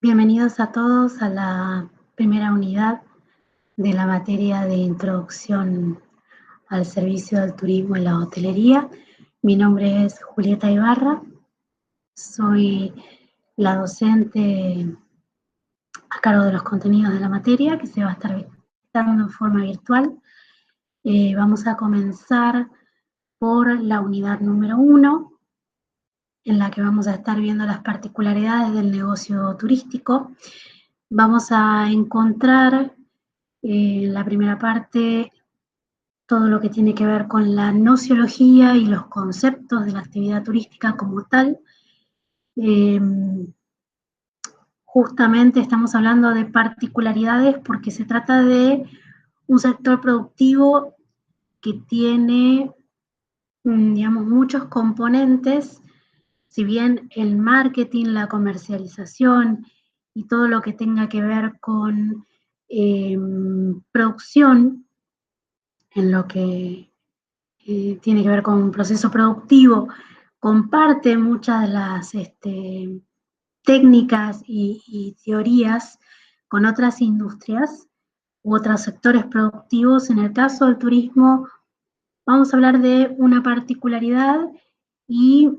Bienvenidos a todos a la primera unidad de la materia de introducción al servicio del turismo y la hotelería. Mi nombre es Julieta Ibarra, soy la docente a cargo de los contenidos de la materia que se va a estar dando en forma virtual. Vamos a comenzar por la unidad número 1, en la que vamos a estar viendo las particularidades del negocio turístico. Vamos a encontrar en la primera parte todo lo que tiene que ver con la nociología y los conceptos de la actividad turística como tal. Justamente estamos hablando de particularidades porque se trata de un sector productivo que tiene, digamos, muchos componentes. Si bien el marketing, la comercialización y todo lo que tenga que ver con producción, en lo que tiene que ver con un proceso productivo, comparte muchas de las técnicas y teorías con otras industrias u otros sectores productivos. En el caso del turismo, vamos a hablar de una particularidad y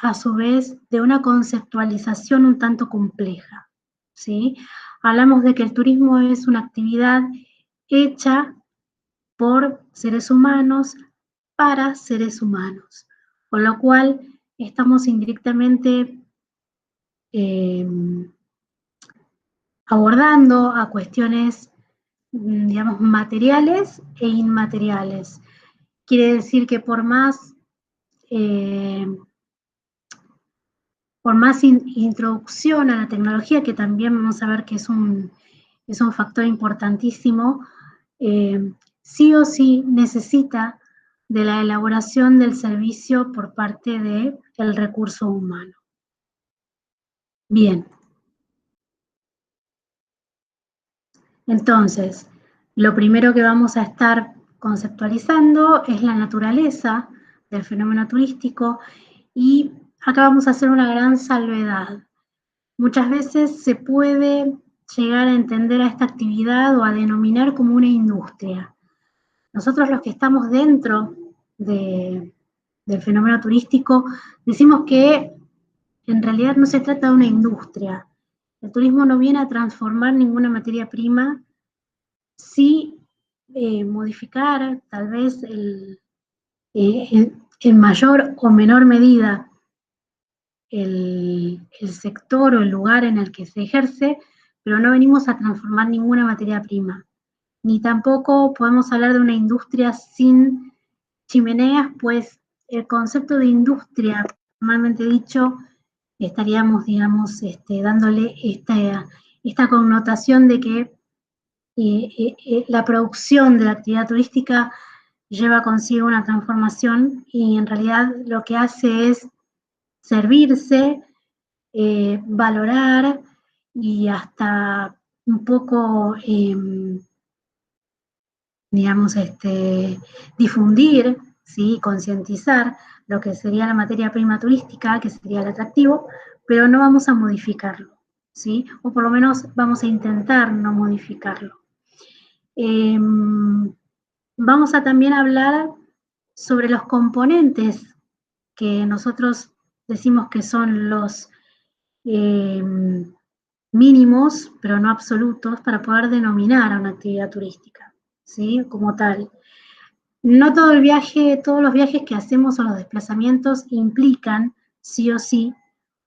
a su vez de una conceptualización un tanto compleja, ¿sí? Hablamos de que el turismo es una actividad hecha por seres humanos para seres humanos, con lo cual estamos indirectamente eh, abordando a cuestiones, digamos, materiales e inmateriales. Quiere decir que eh, por más introducción a la tecnología, que también vamos a ver que es un factor importantísimo, sí o sí necesita de la elaboración del servicio por parte del recurso humano. Bien. Entonces, lo primero que vamos a estar conceptualizando es la naturaleza del fenómeno turístico y acá vamos a hacer una gran salvedad. Muchas veces se puede llegar a entender a esta actividad o a denominar como una industria. Nosotros los que estamos dentro del fenómeno turístico decimos que en realidad no se trata de una industria. El turismo no viene a transformar ninguna materia prima, sí modificar tal vez en mayor o menor medida el sector o el lugar en el que se ejerce, pero no venimos a transformar ninguna materia prima. Ni tampoco podemos hablar de una industria sin chimeneas, pues el concepto de industria, normalmente dicho, estaríamos, digamos, dándole esta connotación de que la producción de la actividad turística lleva consigo una transformación y en realidad lo que hace es servirse, valorar y hasta un poco, digamos, difundir, ¿sí? Concientizar lo que sería la materia prima turística, que sería el atractivo, pero no vamos a modificarlo, ¿sí? O por lo menos vamos a intentar no modificarlo. Vamos a también hablar sobre los componentes que nosotros decimos que son los mínimos, pero no absolutos, para poder denominar a una actividad turística, ¿sí? Como tal. No todo el viaje, todos los viajes que hacemos o los desplazamientos implican, sí o sí,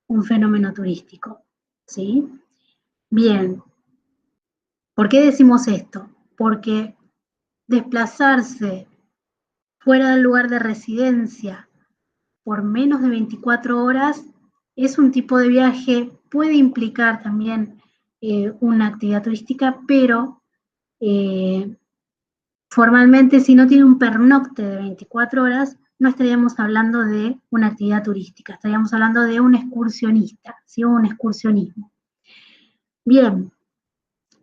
un fenómeno turístico, ¿sí? Bien, ¿por qué decimos esto? Porque desplazarse fuera del lugar de residencia por menos de 24 horas es un tipo de viaje, puede implicar también una actividad turística, pero formalmente si no tiene un pernocte de 24 horas, no estaríamos hablando de una actividad turística, estaríamos hablando de un excursionista, ¿sí? Un excursionismo. Bien,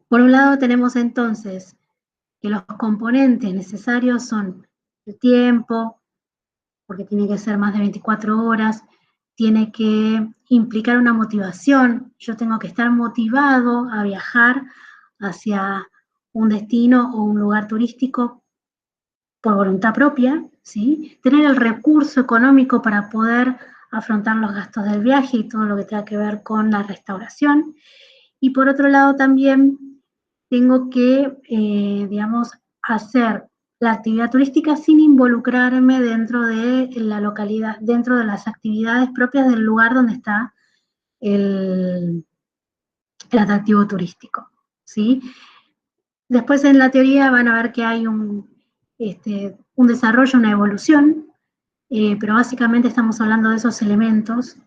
por un lado tenemos entonces que los componentes necesarios son el tiempo, porque tiene que ser más de 24 horas, tiene que implicar una motivación. Yo tengo que estar motivado a viajar hacia un destino o un lugar turístico por voluntad propia, ¿sí? Tener el recurso económico para poder afrontar los gastos del viaje y todo lo que tenga que ver con la restauración. Y por otro lado también tengo que, digamos, hacer la actividad turística sin involucrarme dentro de la localidad, dentro de las actividades propias del lugar donde está el atractivo turístico, ¿sí? Después en la teoría van a ver que hay un desarrollo, una evolución, pero básicamente estamos hablando de esos elementos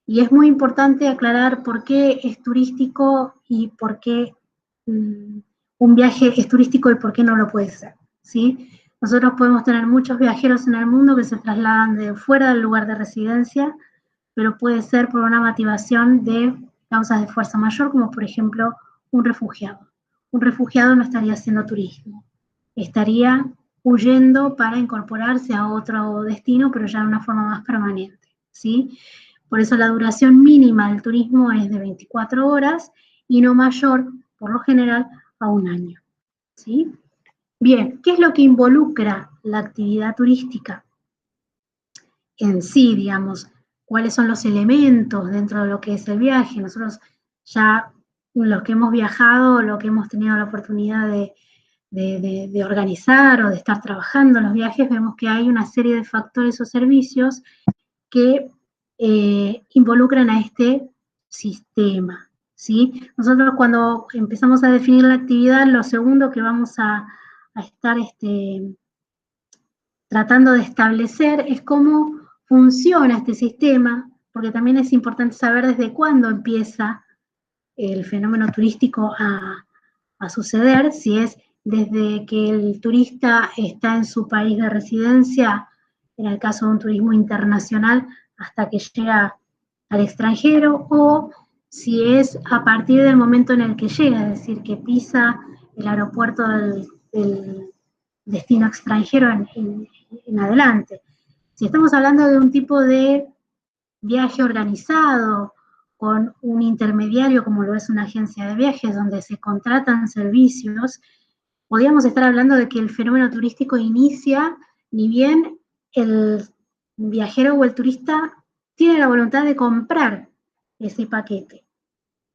y es muy importante aclarar por qué es turístico y por qué un viaje es turístico y por qué no lo puede ser, ¿sí? Nosotros podemos tener muchos viajeros en el mundo que se trasladan de fuera del lugar de residencia, pero puede ser por una motivación de causas de fuerza mayor, como por ejemplo un refugiado. Un refugiado no estaría haciendo turismo, estaría huyendo para incorporarse a otro destino, pero ya de una forma más permanente, ¿sí? Por eso la duración mínima del turismo es de 24 horas y no mayor, por lo general, a un año, ¿sí? Bien, ¿qué es lo que involucra la actividad turística en sí, digamos? ¿Cuáles son los elementos dentro de lo que es el viaje? Nosotros ya, los que hemos viajado, lo que hemos tenido la oportunidad de organizar o de estar trabajando en los viajes, vemos que hay una serie de factores o servicios que involucran a este sistema, ¿sí? Nosotros cuando empezamos a definir la actividad, lo segundo que vamos a estar tratando de establecer es cómo funciona este sistema, porque también es importante saber desde cuándo empieza el fenómeno turístico a suceder, si es desde que el turista está en su país de residencia, en el caso de un turismo internacional, hasta que llega al extranjero, o si es a partir del momento en el que llega, es decir, que pisa el aeropuerto del destino extranjero en adelante. Si estamos hablando de un tipo de viaje organizado, con un intermediario como lo es una agencia de viajes, donde se contratan servicios, podríamos estar hablando de que el fenómeno turístico inicia ni bien el viajero o el turista tiene la voluntad de comprar ese paquete,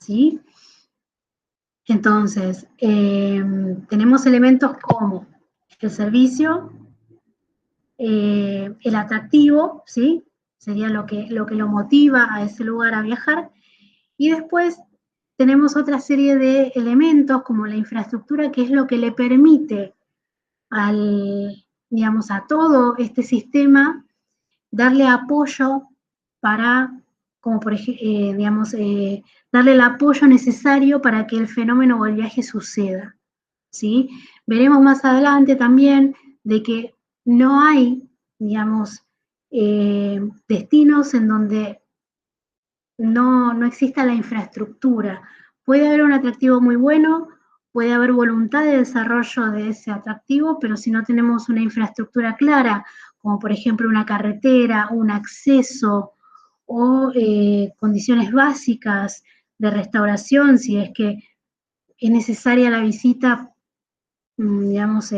¿sí? Entonces, tenemos elementos como el servicio, el atractivo, ¿sí? Sería lo que lo motiva a ese lugar a viajar. Y después tenemos otra serie de elementos como la infraestructura, que es lo que le permite digamos, a todo este sistema darle apoyo para, como por ejemplo, digamos, darle el apoyo necesario para que el fenómeno o el viaje suceda, ¿sí? Veremos más adelante también de que no hay, digamos, destinos en donde no exista la infraestructura. Puede haber un atractivo muy bueno, puede haber voluntad de desarrollo de ese atractivo, pero si no tenemos una infraestructura clara, como por ejemplo una carretera, un acceso o condiciones básicas de restauración, si es que es necesaria la visita, digamos,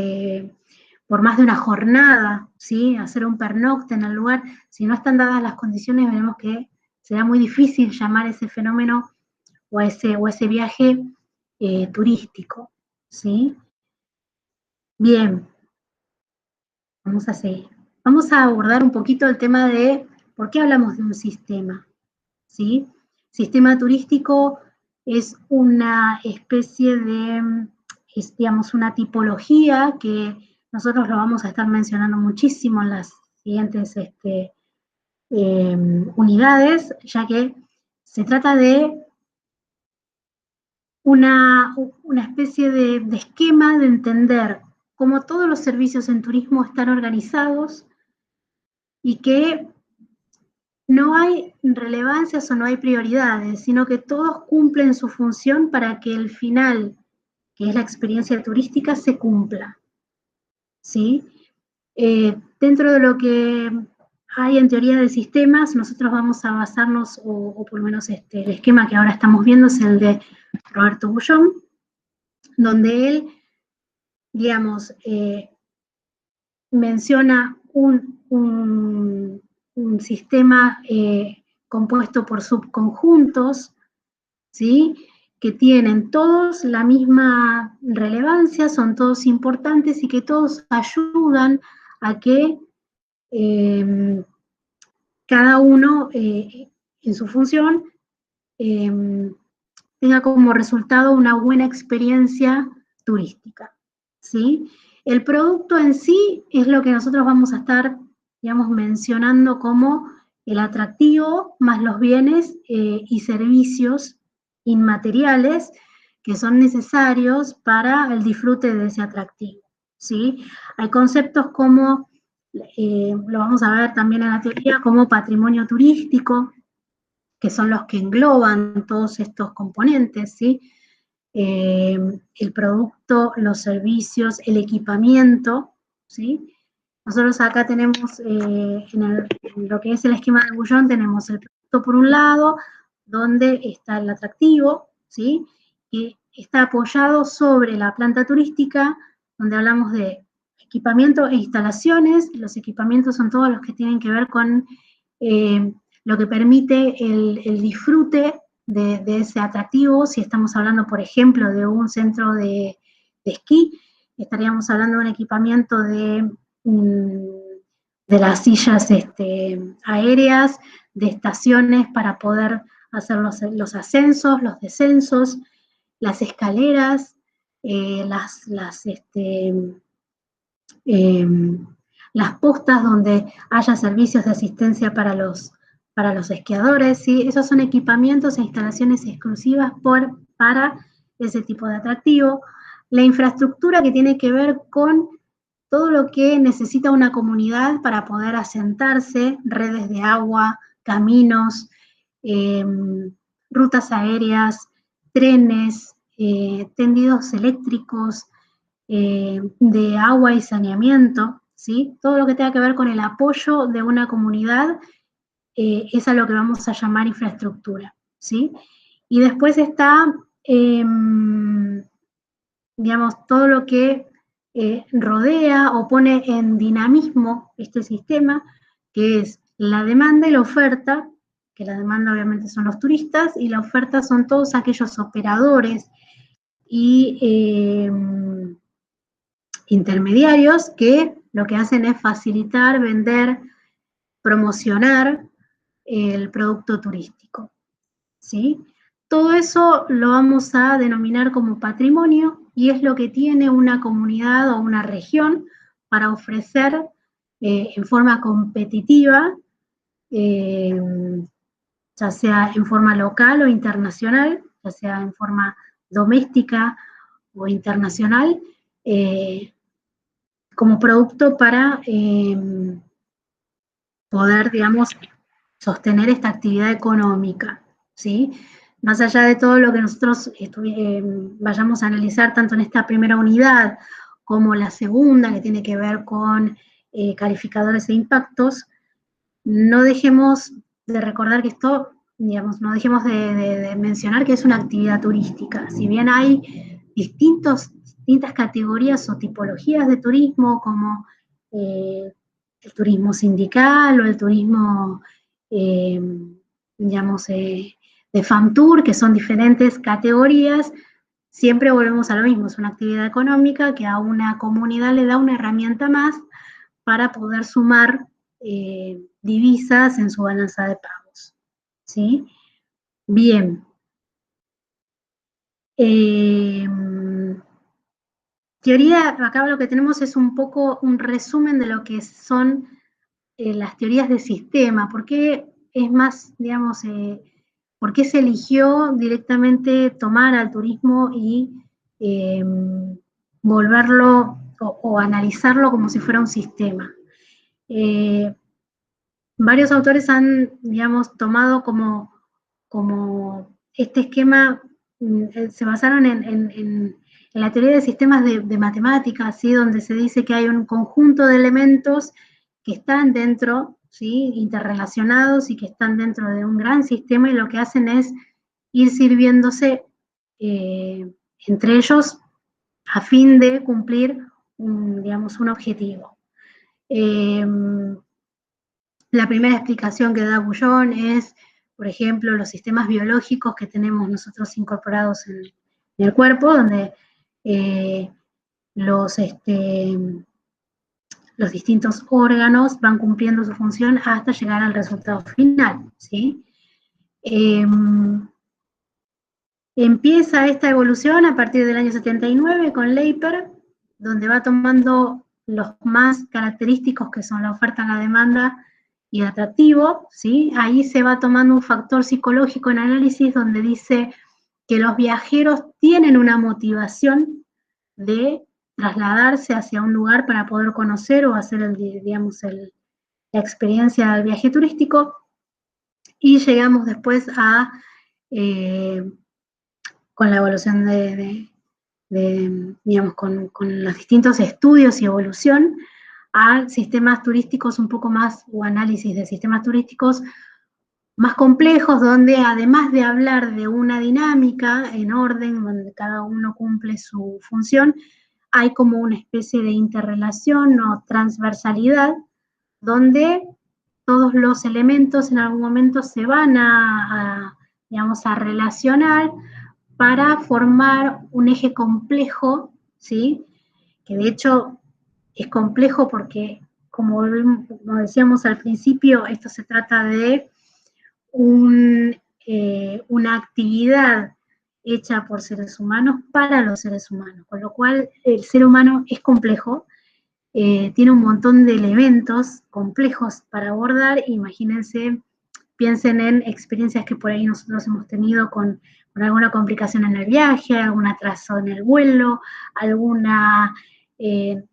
por más de una jornada, ¿sí? Hacer un pernocte en el lugar, si no están dadas las condiciones, veremos que será muy difícil llamar ese fenómeno o ese viaje turístico, ¿sí? Bien, vamos a seguir. Vamos a abordar un poquito el tema de por qué hablamos de un sistema, ¿sí? Sistema turístico es una especie de, digamos, una tipología que nosotros lo vamos a estar mencionando muchísimo en las siguientes unidades, ya que se trata de una especie de esquema de entender cómo todos los servicios en turismo están organizados y que no hay relevancias o no hay prioridades, sino que todos cumplen su función para que el final, que es la experiencia turística, se cumpla, ¿sí? Dentro de lo que hay en teoría de sistemas, nosotros vamos a basarnos, o por lo menos el esquema que ahora estamos viendo es el de Roberto Bullón, donde él, digamos, menciona un sistema compuesto por subconjuntos, ¿sí? Que tienen todos la misma relevancia, son todos importantes y que todos ayudan a que cada uno en su función tenga como resultado una buena experiencia turística, ¿sí? El producto en sí es lo que nosotros vamos a estar, digamos, mencionando como el atractivo más los bienes y servicios inmateriales que son necesarios para el disfrute de ese atractivo, ¿sí? Hay conceptos como, lo vamos a ver también en la teoría, como patrimonio turístico, que son los que engloban todos estos componentes, ¿sí? El producto, los servicios, el equipamiento, ¿sí? Nosotros acá tenemos, en lo que es el esquema de Bullón, tenemos el producto por un lado, donde está el atractivo, ¿sí? Que está apoyado sobre la planta turística, donde hablamos de equipamiento e instalaciones. Los equipamientos son todos los que tienen que ver con lo que permite el disfrute de ese atractivo. Si estamos hablando, por ejemplo, de un centro de esquí, estaríamos hablando de un equipamiento de las sillas aéreas, de estaciones para poder hacer los ascensos, los descensos, las escaleras, las postas donde haya servicios de asistencia para los esquiadores, ¿sí? Esos son equipamientos e instalaciones exclusivas para ese tipo de atractivo. La infraestructura que tiene que ver con todo lo que necesita una comunidad para poder asentarse, redes de agua, caminos, rutas aéreas, trenes, tendidos eléctricos, de agua y saneamiento, ¿sí? Todo lo que tenga que ver con el apoyo de una comunidad es a lo que vamos a llamar infraestructura, ¿sí? Y después está, digamos, todo lo que rodea o pone en dinamismo este sistema, que es la demanda y la oferta, que la demanda obviamente son los turistas y la oferta son todos aquellos operadores y intermediarios que lo que hacen es facilitar, vender, promocionar el producto turístico, ¿sí? Todo eso lo vamos a denominar como patrimonio y es lo que tiene una comunidad o una región para ofrecer en forma competitiva, ya sea en forma local o internacional, ya sea en forma doméstica o internacional, como producto para poder, digamos, sostener esta actividad económica, ¿sí? Más allá de todo lo que nosotros vayamos a analizar tanto en esta primera unidad como la segunda, que tiene que ver con calificadores e impactos, no dejemos de recordar que esto, digamos, no dejemos de mencionar que es una actividad turística. Si bien hay distintas categorías o tipologías de turismo, como el turismo sindical o el turismo, digamos, de FAMTour, que son diferentes categorías, siempre volvemos a lo mismo, es una actividad económica que a una comunidad le da una herramienta más para poder sumar divisas en su balanza de pagos, ¿sí? Bien. Teoría, acá lo que tenemos es un poco un resumen de lo que son las teorías de sistema. ¿Por qué es más, digamos, por qué se eligió directamente tomar al turismo y volverlo o analizarlo como si fuera un sistema? Varios autores han, digamos, tomado como este esquema, se basaron en la teoría de sistemas de matemáticas, ¿sí? Donde se dice que hay un conjunto de elementos que están dentro ¿sí? Interrelacionados y que están dentro de un gran sistema, y lo que hacen es ir sirviéndose entre ellos a fin de cumplir digamos, un objetivo. La primera explicación que da Bouillon es, por ejemplo, los sistemas biológicos que tenemos nosotros incorporados en el cuerpo, donde los distintos órganos van cumpliendo su función hasta llegar al resultado final, ¿sí? Empieza esta evolución a partir del año 79 con Leiper, donde va tomando los más característicos, que son la oferta, la demanda y el atractivo, ¿sí? Ahí se va tomando un factor psicológico en análisis, donde dice que los viajeros tienen una motivación de trasladarse hacia un lugar para poder conocer o hacer, la experiencia del viaje turístico, y llegamos después a, con la evolución digamos, con los distintos estudios y evolución, a sistemas turísticos un poco más, o análisis de sistemas turísticos más complejos, donde además de hablar de una dinámica en orden, donde cada uno cumple su función, hay como una especie de interrelación o transversalidad, donde todos los elementos en algún momento se van digamos, a relacionar para formar un eje complejo, ¿sí? Que de hecho es complejo porque, como decíamos al principio, esto se trata de una actividad hecha por seres humanos para los seres humanos, con lo cual el ser humano es complejo, tiene un montón de elementos complejos para abordar. Imagínense, piensen en experiencias que por ahí nosotros hemos tenido con alguna complicación en el viaje, algún atraso en el vuelo, alguna, en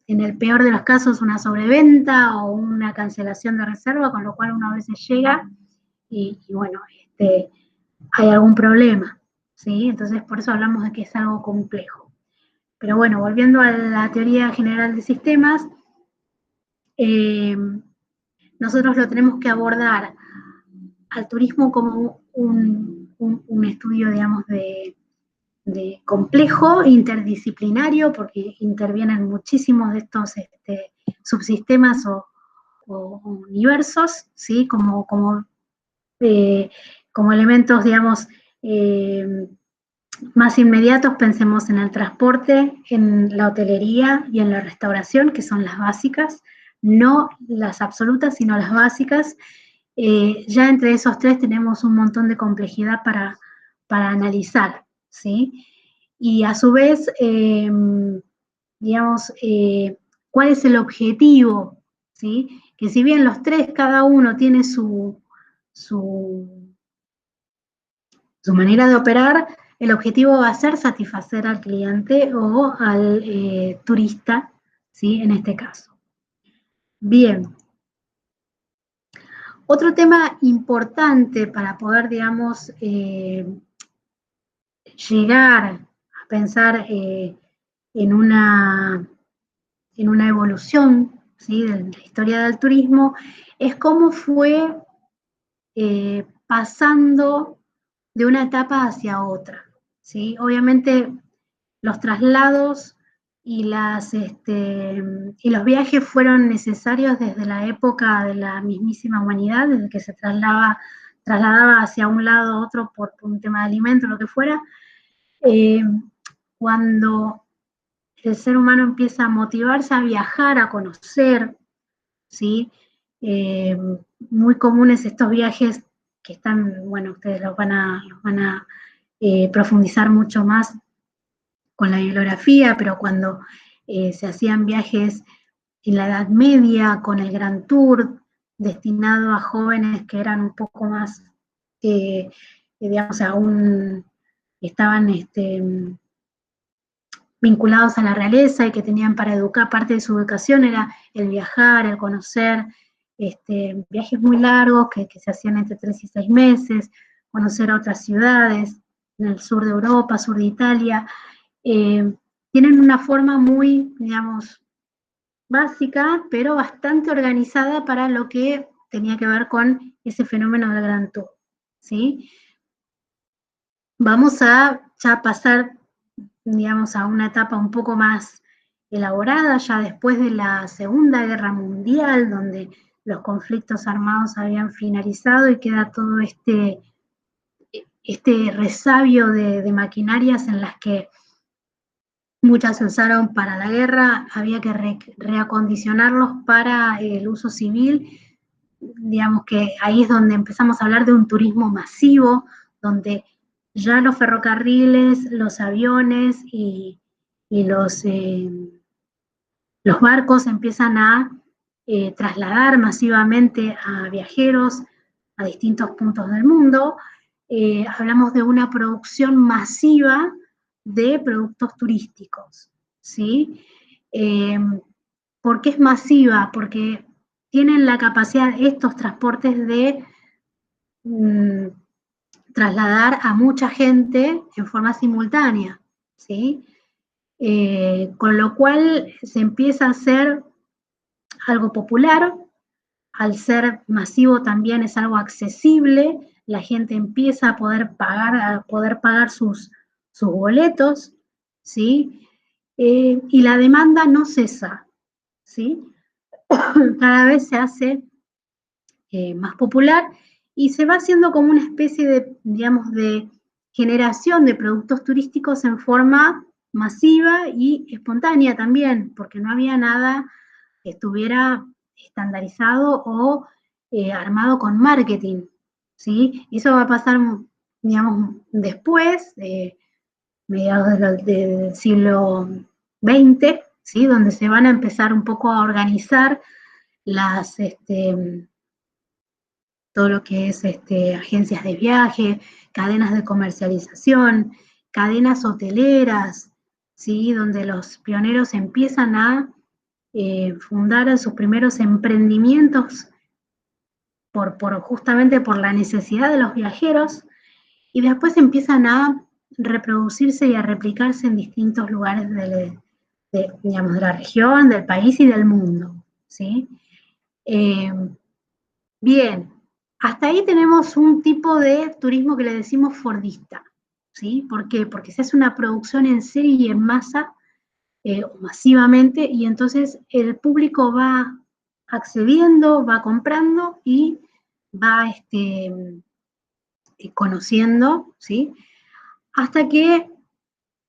el peor de los casos, una sobreventa o una cancelación de reserva, con lo cual uno a veces llega y bueno, hay algún problema, ¿sí? Entonces por eso hablamos de que es algo complejo. Pero bueno, volviendo a la teoría general de sistemas, nosotros lo tenemos que abordar al turismo como un estudio, digamos, de complejo, interdisciplinario, porque intervienen muchísimos de estos subsistemas o universos, ¿sí? Como elementos, digamos, más inmediatos, pensemos en el transporte, en la hotelería y en la restauración, que son las básicas, no las absolutas, sino las básicas. Ya entre esos tres tenemos un montón de complejidad para analizar, ¿sí? Y a su vez, digamos, ¿cuál es el objetivo? ¿Sí? Que si bien los tres, cada uno tiene su manera de operar, el objetivo va a ser satisfacer al cliente o al turista, ¿sí? En este caso. Bien. Otro tema importante para poder, digamos, llegar a pensar en una evolución, ¿sí? De la historia del turismo, es cómo fue pasando de una etapa hacia otra, ¿sí? Obviamente los traslados y los viajes fueron necesarios desde la época de la mismísima humanidad, desde que se trasladaba hacia un lado a otro por un tema de alimento, lo que fuera. Cuando el ser humano empieza a motivarse a viajar, a conocer, ¿sí? Muy comunes estos viajes que están, bueno, ustedes los van a profundizar mucho más con la bibliografía, pero cuando se hacían viajes en la Edad Media con el Grand Tour, destinado a jóvenes que eran un poco más, digamos, aún estaban vinculados a la realeza y que tenían para educar, parte de su educación era el viajar, el conocer, viajes muy largos que se hacían entre 3 y 6 meses, conocer a otras ciudades en el sur de Europa, sur de Italia. Tienen una forma muy, digamos, básica, pero bastante organizada para lo que tenía que ver con ese fenómeno del Gran Tour, ¿sí? Vamos a ya pasar, digamos, a una etapa un poco más elaborada, ya después de la Segunda Guerra Mundial, donde los conflictos armados habían finalizado y queda todo este resabio de maquinarias en las que muchas se usaron para la guerra, había que reacondicionarlos para el uso civil. Digamos que ahí es donde empezamos a hablar de un turismo masivo, donde ya los ferrocarriles, los aviones y los barcos empiezan a trasladar masivamente a viajeros a distintos puntos del mundo. Hablamos de una producción masiva de productos turísticos, ¿sí? ¿Por qué es masiva? Porque tienen la capacidad estos transportes de trasladar a mucha gente en forma simultánea, ¿sí? Con lo cual se empieza a hacer algo popular, al ser masivo también es algo accesible, la gente empieza a poder pagar sus boletos, ¿sí? Y la demanda no cesa, ¿sí? Cada vez se hace más popular y se va haciendo como una especie de, digamos, de generación de productos turísticos en forma masiva y espontánea también, porque no había nada que estuviera estandarizado o armado con marketing, ¿sí? Y eso va a pasar, digamos, después, mediados del siglo XX, ¿sí? Donde se van a empezar un poco a organizar las, todo lo que es agencias de viaje, cadenas de comercialización, cadenas hoteleras, ¿sí? Donde los pioneros empiezan a fundar sus primeros emprendimientos justamente por la necesidad de los viajeros y después empiezan a reproducirse y a replicarse en distintos lugares digamos, de la región, del país y del mundo, ¿sí? Bien, hasta ahí tenemos un tipo de turismo que le decimos fordista, ¿sí? ¿Por qué? Porque se hace una producción en serie y en masa, masivamente, y entonces el público va accediendo, va comprando y va conociendo, ¿sí? Hasta que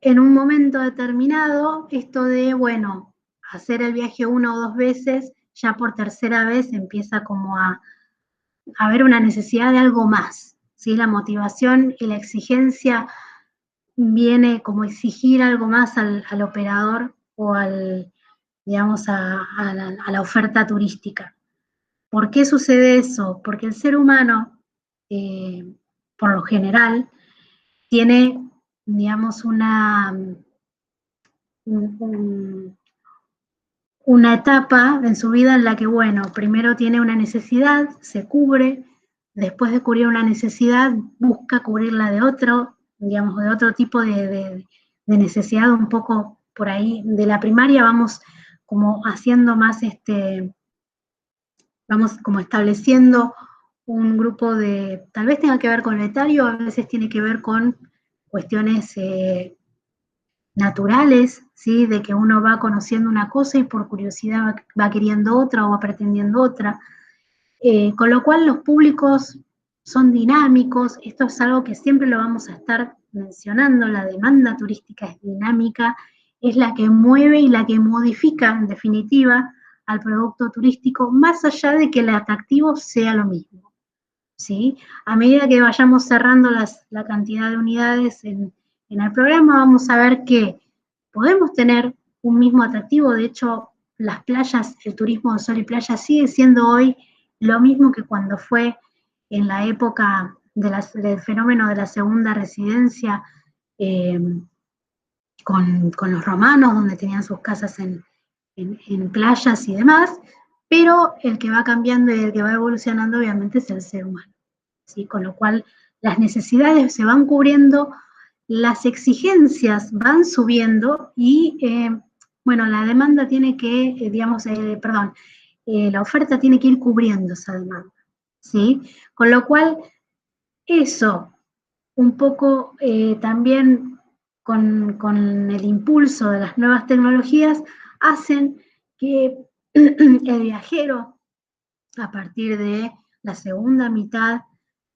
en un momento determinado, esto de, bueno, hacer el viaje una o dos veces, ya por tercera vez empieza como a haber una necesidad de algo más, ¿sí? La motivación y la exigencia viene como exigir algo más al operador o digamos, a la oferta turística. ¿Por qué sucede eso? Porque el ser humano, por lo general, tiene, digamos, una etapa en su vida en la que, bueno, primero tiene una necesidad, se cubre, después de cubrir una necesidad, busca cubrirla de otro, digamos, de otro tipo de necesidad, un poco por ahí, de la primaria vamos como haciendo más, vamos como estableciendo un grupo de, tal vez tenga que ver con el etario, a veces tiene que ver con cuestiones naturales, ¿sí? De que uno va conociendo una cosa y por curiosidad va queriendo otra o va pretendiendo otra. Con lo cual los públicos son dinámicos, esto es algo que siempre lo vamos a estar mencionando, la demanda turística es dinámica, es la que mueve y la que modifica en definitiva al producto turístico, más allá de que el atractivo sea lo mismo, ¿sí? A medida que vayamos cerrando la cantidad de unidades en el programa, vamos a ver que podemos tener un mismo atractivo, de hecho, las playas, el turismo de sol y playa sigue siendo hoy lo mismo que cuando fue en la época del fenómeno de la segunda residencia eh, con los romanos, donde tenían sus casas en playas y demás, pero el que va cambiando y el que va evolucionando obviamente es el ser humano, ¿sí? Con lo cual las necesidades se van cubriendo, las exigencias van subiendo y Bueno, la demanda tiene que, la oferta tiene que ir cubriendo esa demanda, ¿sí? Con lo cual, eso, un poco también con el impulso de las nuevas tecnologías, hacen que el viajero, a partir de la segunda mitad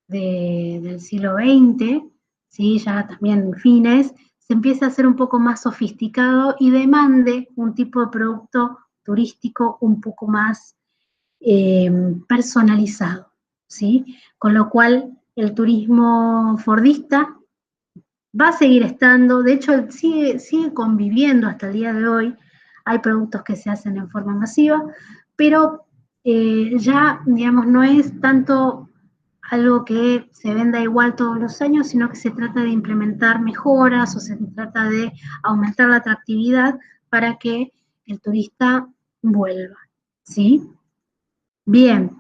del siglo XX, ¿sí? Ya también fines, se empieza a hacer un poco más sofisticado y demande un tipo de producto turístico un poco más personalizado, ¿sí? Con lo cual el turismo fordista va a seguir estando, de hecho sigue conviviendo hasta el día de hoy, hay productos que se hacen en forma masiva, pero ya, digamos, no es tanto algo que se venda igual todos los años, sino que se trata de implementar mejoras o se trata de aumentar la atractividad para que el turista vuelva, ¿sí? Bien.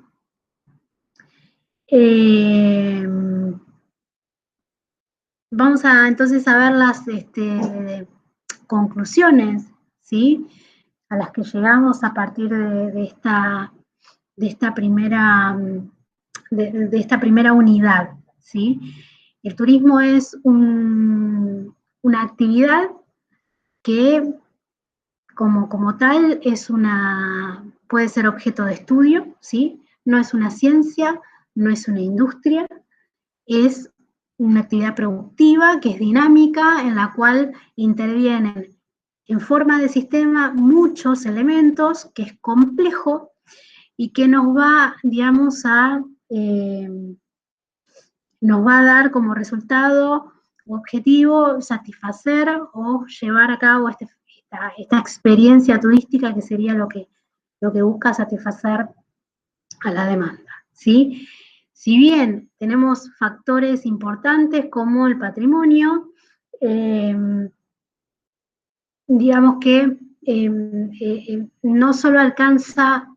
Vamos entonces a ver las conclusiones, ¿sí? A las que llegamos a partir de esta primera, de esta primera unidad, ¿sí? El turismo es una actividad que como tal puede ser objeto de estudio, ¿sí? No es una ciencia, no es una industria, es una actividad productiva que es dinámica, en la cual intervienen en forma de sistema muchos elementos, que es complejo y que nos va, digamos, nos va a dar como resultado objetivo satisfacer o llevar a cabo esta experiencia turística, que sería lo que busca satisfacer a la demanda, ¿sí? Si bien tenemos factores importantes como el patrimonio, digamos que no solo alcanza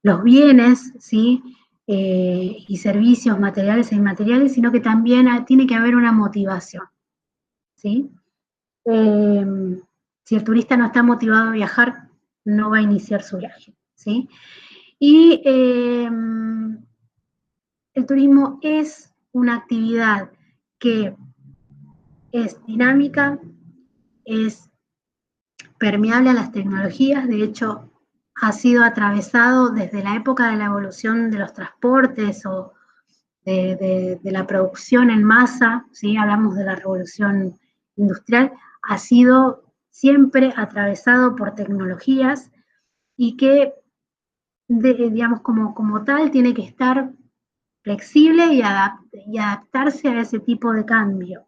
los bienes, ¿sí? Y servicios materiales e inmateriales, sino que también tiene que haber una motivación, ¿sí? Si el turista no está motivado a viajar, no va a iniciar su viaje, ¿sí? Y el turismo es una actividad que es dinámica, es permeable a las tecnologías, de hecho ha sido atravesado desde la época de la evolución de los transportes o de la producción en masa, ¿sí? Hablamos de la revolución industrial, ha sido siempre atravesado por tecnologías y que, digamos, como tal, tiene que estar flexible y adaptarse a ese tipo de cambio,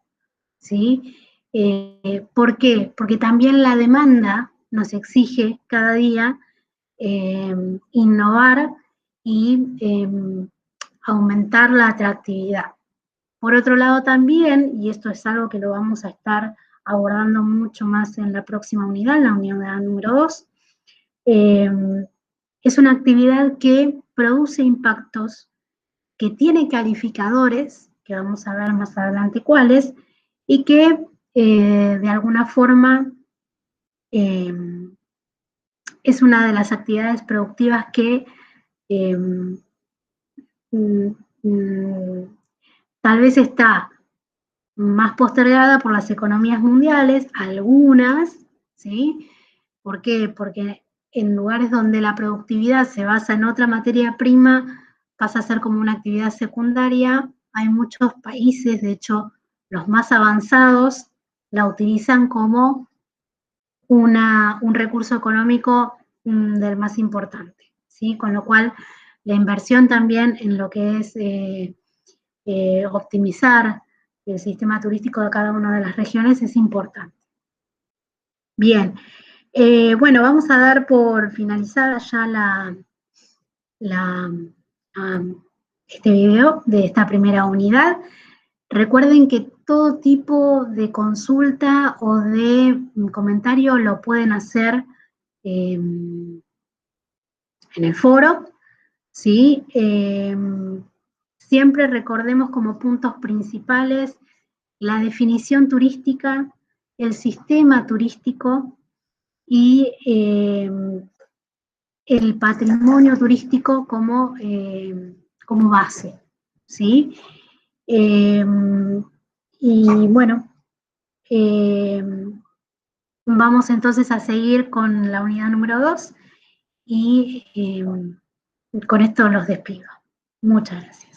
¿sí? ¿Por qué? Porque también la demanda nos exige cada día innovar y aumentar la atractividad. Por otro lado también, y esto es algo que lo vamos a estar abordando mucho más en la próxima unidad, la unidad número 2, es una actividad que produce impactos, que tiene calificadores, que vamos a ver más adelante cuáles, y que de alguna forma es una de las actividades productivas que tal vez está más postergada por las economías mundiales, algunas, ¿sí? ¿Por qué? Porque en lugares donde la productividad se basa en otra materia prima, pasa a ser como una actividad secundaria. Hay muchos países, de hecho, los más avanzados, la utilizan como un recurso económico del más importante, ¿sí? Con lo cual, la inversión también en lo que es optimizar el sistema turístico de cada una de las regiones es importante. Bien, bueno, vamos a dar por finalizada ya este video de esta primera unidad. Recuerden que todo tipo de consulta o de comentario lo pueden hacer en el foro, ¿sí? Siempre recordemos como puntos principales la definición turística, el sistema turístico y el patrimonio turístico como base, ¿sí? Y bueno, eh, vamos entonces a seguir con la unidad número 2 y con esto los despido. Muchas gracias.